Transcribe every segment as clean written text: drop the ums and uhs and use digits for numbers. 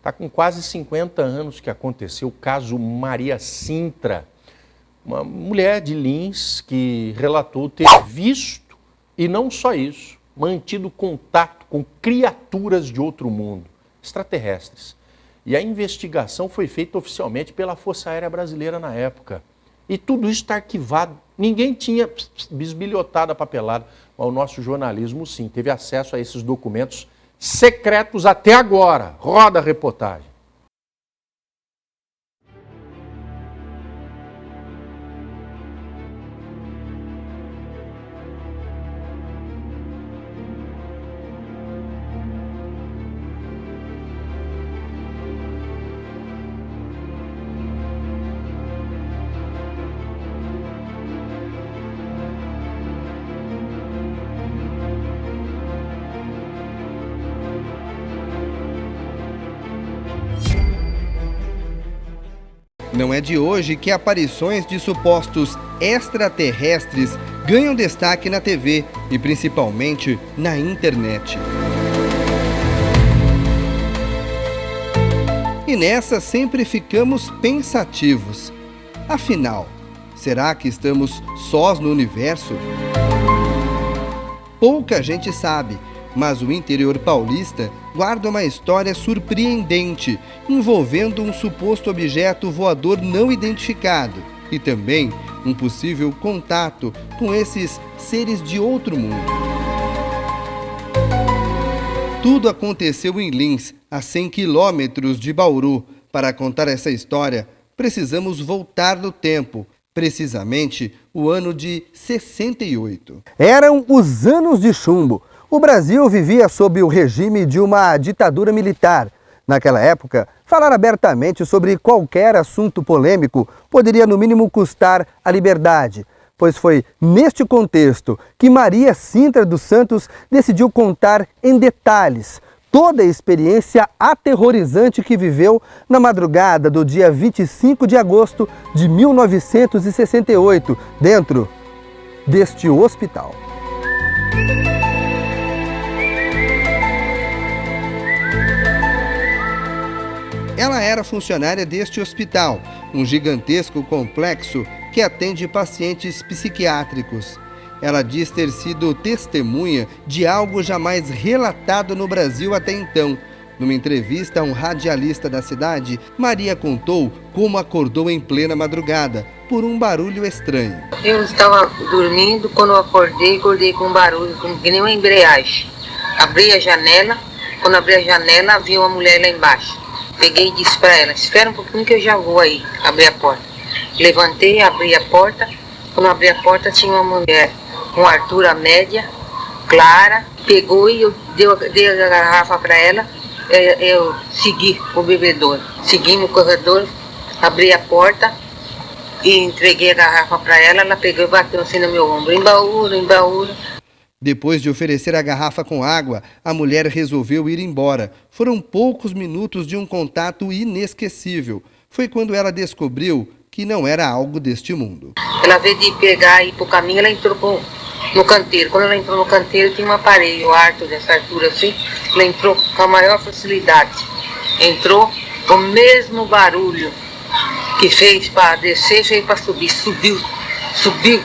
Está com quase 50 anos que aconteceu o caso Maria Sintra, uma mulher de Lins que relatou ter visto, e não só isso, mantido contato com criaturas de outro mundo, extraterrestres. E a investigação foi feita oficialmente pela Força Aérea Brasileira na época. E tudo isso está arquivado. Ninguém tinha bisbilhotado a papelada. Mas o nosso jornalismo, sim, teve acesso a esses documentos secretos até agora. Roda a reportagem. Não é de hoje que aparições de supostos extraterrestres ganham destaque na TV e principalmente na internet. E nessa sempre ficamos pensativos. Afinal, será que estamos sós no universo? Pouca gente sabe, mas o interior paulista guarda uma história surpreendente envolvendo um suposto objeto voador não identificado e também um possível contato com esses seres de outro mundo. Tudo aconteceu em Lins, a 100 quilômetros de Bauru. Para contar essa história, precisamos voltar no tempo, precisamente o ano de 68. Eram os anos de chumbo. O Brasil vivia sob o regime de uma ditadura militar. Naquela época, falar abertamente sobre qualquer assunto polêmico poderia, no mínimo, custar a liberdade, pois foi neste contexto que Maria Sintra dos Santos decidiu contar em detalhes toda a experiência aterrorizante que viveu na madrugada do dia 25 de agosto de 1968, dentro deste hospital. Ela era funcionária deste hospital, um gigantesco complexo que atende pacientes psiquiátricos. Ela diz ter sido testemunha de algo jamais relatado no Brasil até então. Numa entrevista a um radialista da cidade, Maria contou como acordou em plena madrugada por um barulho estranho. Eu estava dormindo, quando eu acordei com um barulho, que nem uma embreagem. Abri a janela, quando abri a janela, vi uma mulher lá embaixo. Peguei e disse para ela, espera um pouquinho que eu já vou aí, abrir a porta. Levantei, abri a porta, quando abri a porta tinha uma mulher com altura média, clara, pegou e eu dei a garrafa para ela, eu segui o bebedouro. Seguimos o corredor, abri a porta e entreguei a garrafa para ela, ela pegou e bateu assim no meu ombro, embaúra, embaúra. Depois de oferecer a garrafa com água, a mulher resolveu ir embora. Foram poucos minutos de um contato inesquecível. Foi quando ela descobriu que não era algo deste mundo. Ela veio de pegar e ir pro caminho, ela entrou no canteiro. Quando ela entrou no canteiro, tinha um aparelho alto dessa altura assim. Ela entrou com a maior facilidade. Entrou com o mesmo barulho que fez para descer, fez para subir. Subiu.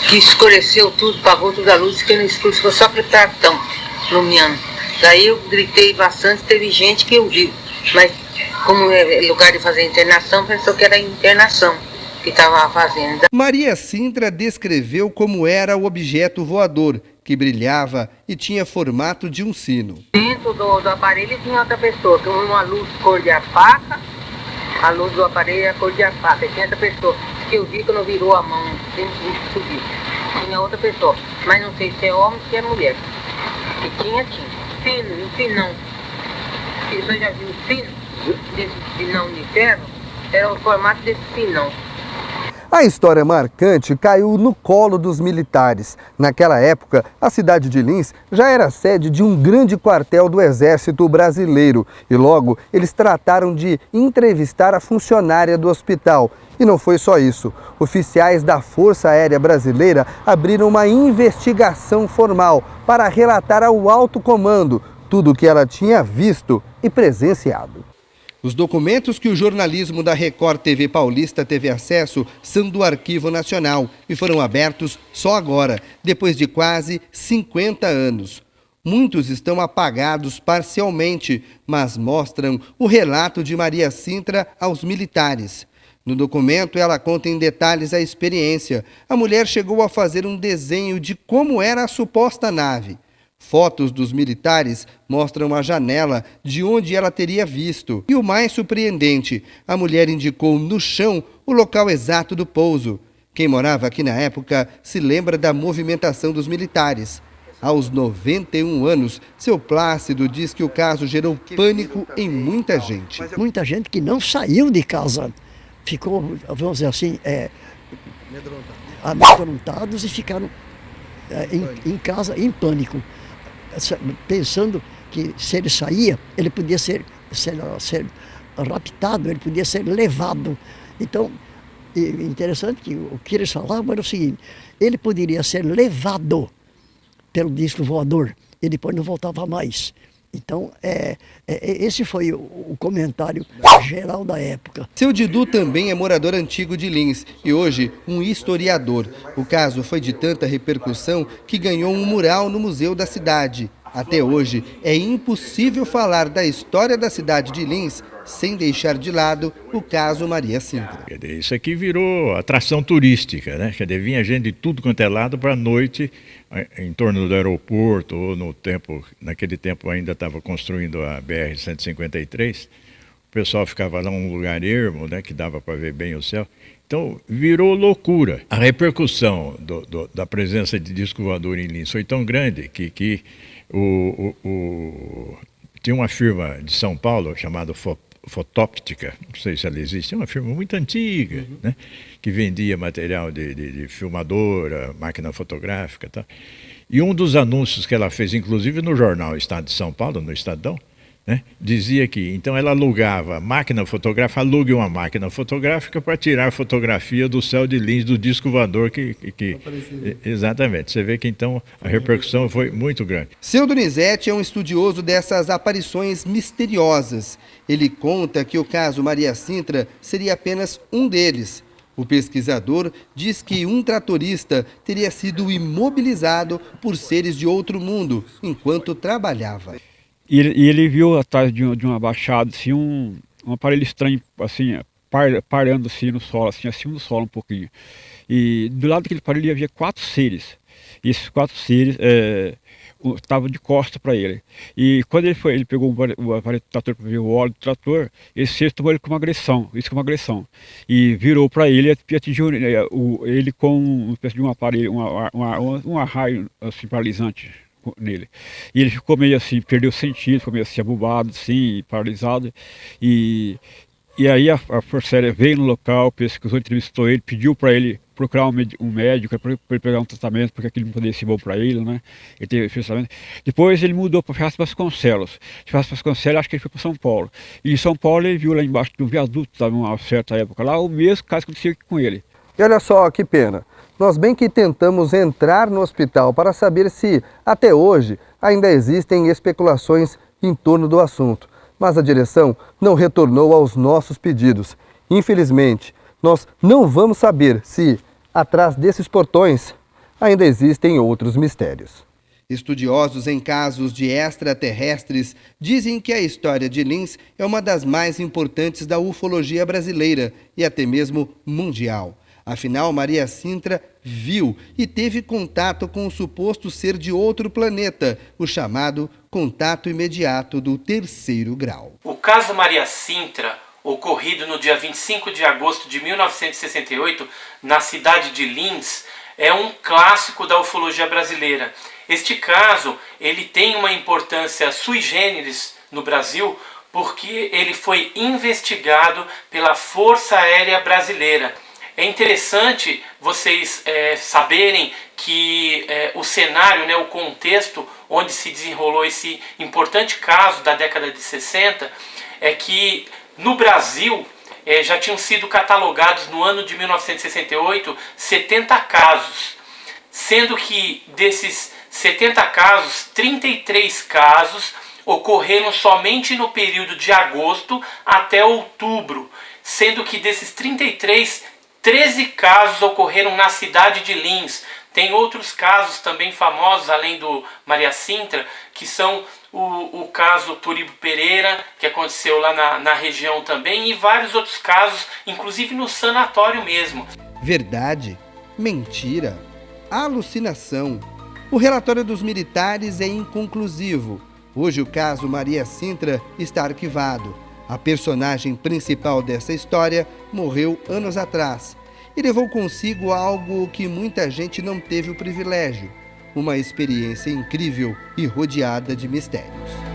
Que escureceu tudo, apagou toda a luz, que no escuro ficou só aquele cartão iluminando. Daí eu gritei bastante, teve gente que ouviu, mas como é lugar de fazer internação, pensou que era internação que estava fazendo. Maria Sintra descreveu como era o objeto voador, que brilhava e tinha formato de um sino. Dentro do aparelho tinha outra pessoa, com uma luz cor de alpaca, a luz do aparelho era cor de alpaca, e tinha outra pessoa. Que eu vi quando virou a mão, subiu. Tinha outra pessoa, mas não sei se é homem ou se é mulher. E tinha. Fino, um finão. Você já viu o fino? Desse finão de ferro? Era o formato desse finão. A história marcante caiu no colo dos militares. Naquela época, a cidade de Lins já era sede de um grande quartel do Exército Brasileiro. E logo, eles trataram de entrevistar a funcionária do hospital. E não foi só isso. Oficiais da Força Aérea Brasileira abriram uma investigação formal para relatar ao alto comando tudo o que ela tinha visto e presenciado. Os documentos que o jornalismo da Record TV Paulista teve acesso são do Arquivo Nacional e foram abertos só agora, depois de quase 50 anos. Muitos estão apagados parcialmente, mas mostram o relato de Maria Cintra aos militares. No documento, ela conta em detalhes a experiência. A mulher chegou a fazer um desenho de como era a suposta nave. Fotos dos militares mostram a janela de onde ela teria visto. E o mais surpreendente, a mulher indicou no chão o local exato do pouso. Quem morava aqui na época se lembra da movimentação dos militares. Aos 91 anos, seu Plácido diz que o caso gerou pânico em muita gente. Muita gente que não saiu de casa, ficou, vamos dizer assim, amedrontados e ficaram em casa em pânico, pensando que se ele saía, ele podia ser raptado, ele podia ser levado. Então, interessante que o que eles falavam era o seguinte: ele poderia ser levado pelo disco voador e depois não voltava mais. Então, esse foi o comentário geral da época. Seu Didu também é morador antigo de Lins e hoje um historiador. O caso foi de tanta repercussão que ganhou um mural no museu da cidade. Até hoje, é impossível falar da história da cidade de Lins sem deixar de lado o caso Maria Cintra. Isso aqui virou atração turística, né? Quer dizer, vinha gente de tudo quanto é lado para a noite, em torno do aeroporto, ou naquele tempo ainda estava construindo a BR-153, o pessoal ficava lá num lugar ermo, né, que dava para ver bem o céu. Então, virou loucura. A repercussão da presença de disco voador em Lins foi tão grande que tinha uma firma de São Paulo chamada Fotóptica, não sei se ela existe, é uma firma muito antiga, né, que vendia material de filmadora, máquina fotográfica e tal. E um dos anúncios que ela fez, inclusive no jornal Estado de São Paulo, no Estadão, né, dizia que então ela alugava máquina fotográfica, alugue uma máquina fotográfica para tirar fotografia do céu de Lins, do disco voador exatamente. Você vê que então a repercussão foi muito grande. Seu Donizete é um estudioso dessas aparições misteriosas. Ele conta que o caso Maria Cintra seria apenas um deles. O pesquisador diz que um tratorista teria sido imobilizado por seres de outro mundo enquanto trabalhava. E ele viu atrás de uma baixada assim, um aparelho estranho, assim, parando assim no solo, assim, acima do solo um pouquinho. E do lado daquele aparelho havia 4 seres. E esses 4 seres estavam de costas para ele. E quando ele pegou o aparelho do trator para ver o óleo do trator, esse ser tomou ele com uma agressão. E virou para ele e atingiu ele com uma espécie de um aparelho, um arraio assim, paralisante nele. E ele ficou meio assim, perdeu o sentido, ficou meio assim abobado, assim, paralisado. E aí a Força Aérea veio no local, pesquisou, entrevistou ele, pediu para ele procurar um médico para ele pegar um tratamento, porque aquilo não poderia ser bom para ele, né? Ele teve esse tratamento. Depois ele mudou para Ferraz Vasconcelos. De Ferraz Vasconcelos, acho que ele foi para São Paulo. E em São Paulo ele viu lá embaixo do viaduto, estava numa certa época lá, o mesmo caso que aconteceu com ele. E olha só que pena. Nós bem que tentamos entrar no hospital para saber se, até hoje, ainda existem especulações em torno do assunto. Mas a direção não retornou aos nossos pedidos. Infelizmente, nós não vamos saber se, atrás desses portões, ainda existem outros mistérios. Estudiosos em casos de extraterrestres dizem que a história de Lins é uma das mais importantes da ufologia brasileira e até mesmo mundial. Afinal, Maria Cintra viu e teve contato com o suposto ser de outro planeta, o chamado contato imediato do 3º grau. O caso Maria Cintra, ocorrido no dia 25 de agosto de 1968, na cidade de Lins, é um clássico da ufologia brasileira. Este caso ele tem uma importância sui generis no Brasil, porque ele foi investigado pela Força Aérea Brasileira. É interessante vocês saberem que o cenário, né, o contexto onde se desenrolou esse importante caso da década de 60, é que no Brasil já tinham sido catalogados no ano de 1968 70 casos, sendo que desses 70 casos, 33 casos ocorreram somente no período de agosto até outubro, sendo que desses 33, 13 casos ocorreram na cidade de Lins. Tem outros casos também famosos, além do Maria Sintra, que são o caso Turibo Pereira, que aconteceu lá na região também, e vários outros casos, inclusive no sanatório mesmo. Verdade, mentira, alucinação. O relatório dos militares é inconclusivo. Hoje o caso Maria Sintra está arquivado. A personagem principal dessa história morreu anos atrás e levou consigo algo que muita gente não teve o privilégio: uma experiência incrível e rodeada de mistérios.